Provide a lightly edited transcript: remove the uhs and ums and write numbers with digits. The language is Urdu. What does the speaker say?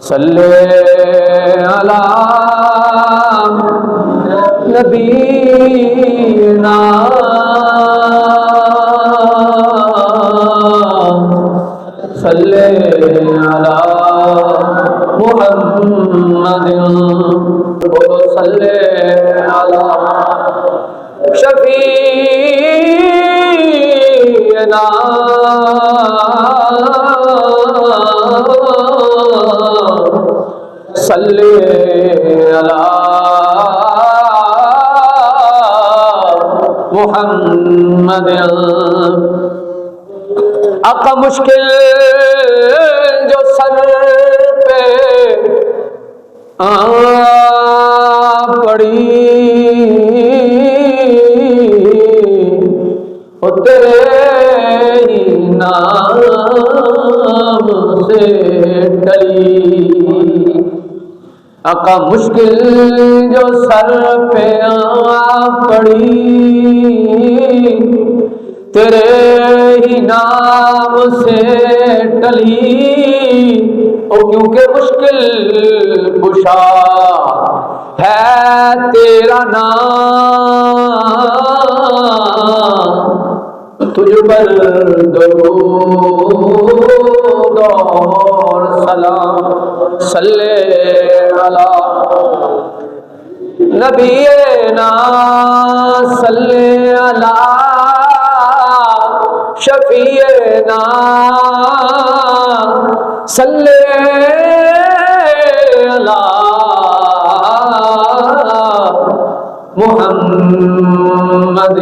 صلی علی نبینا صلی علی محمد بولو صلی علی شفیعنا صلی علی محمد آقا مشکل جو سر پہ پڑی وہ تیرے ہی نام سے ٹلی آقا مشکل جو سر پہ پڑی تیرے ہی نام سے ٹلی او کیونکہ مشکل کشا ہے تیرا نام تجھ پر درود اور سلام صلی علی نبینا صلی علی شفیعنا صلی علی محمد